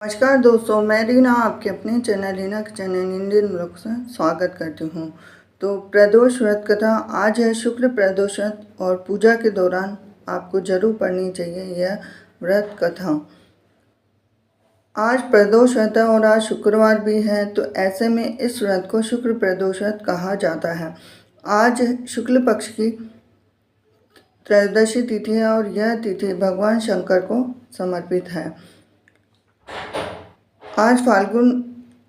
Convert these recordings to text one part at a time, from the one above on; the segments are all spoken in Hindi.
नमस्कार दोस्तों, मैं रीना आपके अपने channel Reena kitchen and Indian blog से स्वागत करती हूँ। तो प्रदोष व्रत कथा आज है शुक्ल प्रदोष व्रत और पूजा के दौरान आपको जरूर पढ़नी चाहिए यह व्रत कथा। आज प्रदोष व्रत है और आज शुक्रवार भी है, तो ऐसे में इस व्रत को शुक्ल प्रदोष व्रत कहा जाता है। आज शुक्ल पक्ष की त्रयोदशी तिथि है और यह तिथि भगवान शंकर को समर्पित है। आज फाल्गुन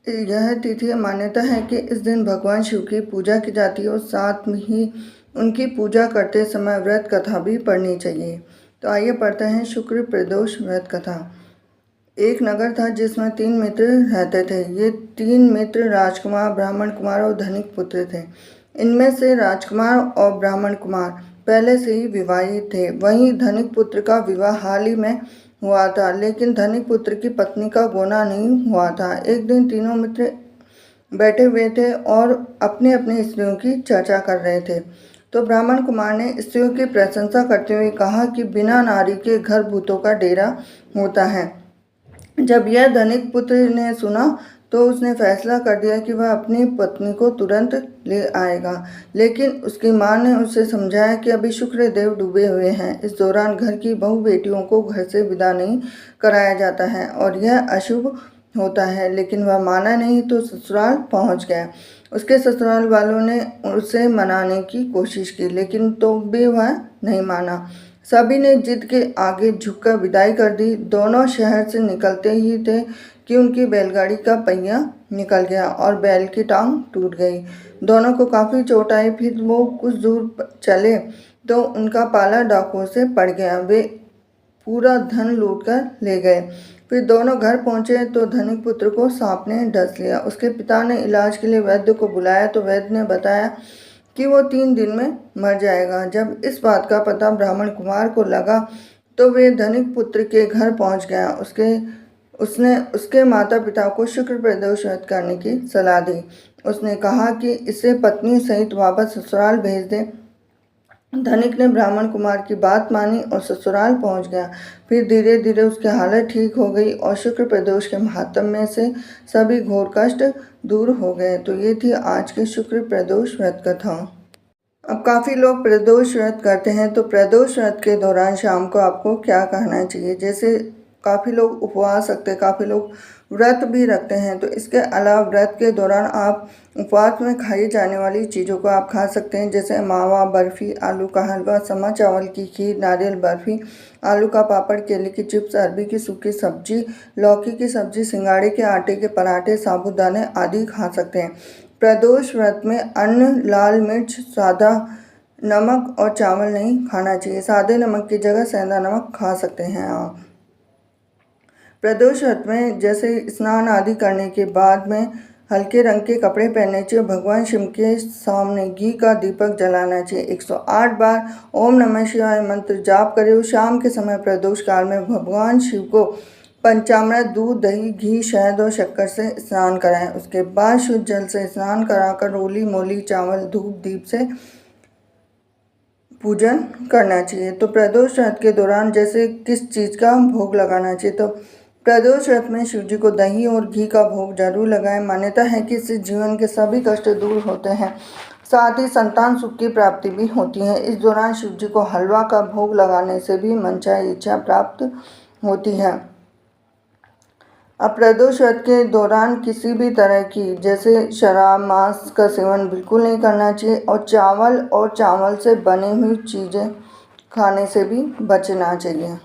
यह तिथि मान्यता है कि इस दिन भगवान शिव की पूजा की जाती है और साथ में ही उनकी पूजा करते समय व्रत कथा भी पढ़नी चाहिए। तो आइए पढ़ते हैं शुक्ल प्रदोष व्रत कथा। एक नगर था जिसमें 3 मित्र रहते थे। ये 3 मित्र राजकुमार, ब्राह्मण कुमार और धनिक पुत्र थे। इनमें से राजकुमार और ब्राह्मण कुमार पहले से ही विवाहित थे। वहीं धनिक पुत्र का विवाह हाल ही में हुआ था, लेकिन धनिक पुत्र की पत्नी का गोना नहीं हुआ था। एक दिन तीनों मित्र बैठे हुए थे और अपने अपने स्त्रियों की चर्चा कर रहे थे। तो ब्राह्मण कुमार ने स्त्रियों की प्रशंसा करते हुए कहा कि बिना नारी के घर भूतों का डेरा होता है। जब यह धनिक पुत्र ने सुना तो उसने फैसला कर दिया कि वह अपनी पत्नी को तुरंत ले आएगा, लेकिन उसकी मां ने उसे समझाया कि अभी शुक्र देव डूबे हुए हैं। इस दौरान घर की बहू बेटियों को घर से विदा नहीं कराया जाता है और यह अशुभ होता है। लेकिन वह माना नहीं तो ससुराल पहुंच गया। उसके ससुराल वालों ने उसे मनाने की कोशिश की, लेकिन तो भी वह नहीं माना। सभी ने जिद के आगे झुककर विदाई कर दी। दोनों शहर से निकलते ही थे कि उनकी बैलगाड़ी का पहिया निकल गया और बैल की टांग टूट गई। दोनों को काफ़ी चोट आई। फिर वो कुछ दूर चले तो उनका पाला डाकुओं से पड़ गया। वे पूरा धन लूटकर ले गए। फिर दोनों घर पहुंचे तो धनिक पुत्र को सांप ने डस लिया। उसके पिता ने इलाज के लिए वैद्य को बुलाया तो वैद्य ने बताया कि वो 3 दिन में मर जाएगा। जब इस बात का पता ब्राह्मण कुमार को लगा तो वे धनिक पुत्र के घर पहुंच गया। उसने उसके माता पिता को शुक्ल प्रदोष व्रत करने की सलाह दी। उसने कहा कि इसे पत्नी सहित वापस ससुराल भेज दे। धनिक ने ब्राह्मण कुमार की बात मानी और ससुराल पहुंच गया। फिर धीरे धीरे उसकी हालत ठीक हो गई और शुक्ल प्रदोष के महात्म्य में से सभी घोर कष्ट दूर हो गए। तो ये थी आज की शुक्ल प्रदोष व्रत कथा। अब काफ़ी लोग प्रदोष व्रत करते हैं, तो प्रदोष व्रत के दौरान शाम को आपको क्या करना चाहिए। जैसे काफ़ी लोग उपवास रखते हैं, काफ़ी लोग व्रत भी रखते हैं। तो इसके अलावा व्रत के दौरान आप उपवास में खाई जाने वाली चीज़ों को आप खा सकते हैं, जैसे मावा बर्फ़ी, आलू का हलवा, समा चावल की खीर, नारियल बर्फ़ी, आलू का पापड़, केले की चिप्स, अरबी की सूखी सब्जी, लौकी की सब्जी, सिंगाड़े के आटे के पराठे, साबूदाने आदि खा सकते हैं। प्रदोष व्रत में अन्न, लाल मिर्च, सादा नमक और चावल नहीं खाना चाहिए। सादे नमक की जगह सेंधा नमक खा सकते हैं आप। प्रदोष व्रत में जैसे स्नान आदि करने के बाद में हल्के रंग के कपड़े पहनने चाहिए। भगवान शिव के सामने घी का दीपक जलाना चाहिए। 108 बार ओम नमः शिवाय मंत्र जाप करें। शाम के समय प्रदोष काल में भगवान शिव को पंचामृत, दूध, दही, घी, शहद और शक्कर से स्नान कराएं। उसके बाद शुद्ध जल से स्नान कराकर रोली मोली चावल धूप दीप से पूजन करना चाहिए। तो प्रदोष व्रत के दौरान जैसे किस चीज़ का भोग लगाना चाहिए, तो प्रदोष व्रत में शिव जी को दही और घी का भोग जरूर लगाएं। मान्यता है कि इससे जीवन के सभी कष्ट दूर होते हैं, साथ ही संतान सुख की प्राप्ति भी होती है। इस दौरान शिव जी को हलवा का भोग लगाने से भी मनचाही इच्छा प्राप्त होती है। अब प्रदोष व्रत के दौरान किसी भी तरह की जैसे शराब, मांस का सेवन बिल्कुल नहीं करना चाहिए और चावल से बनी हुई चीज़ें खाने से भी बचना चाहिए।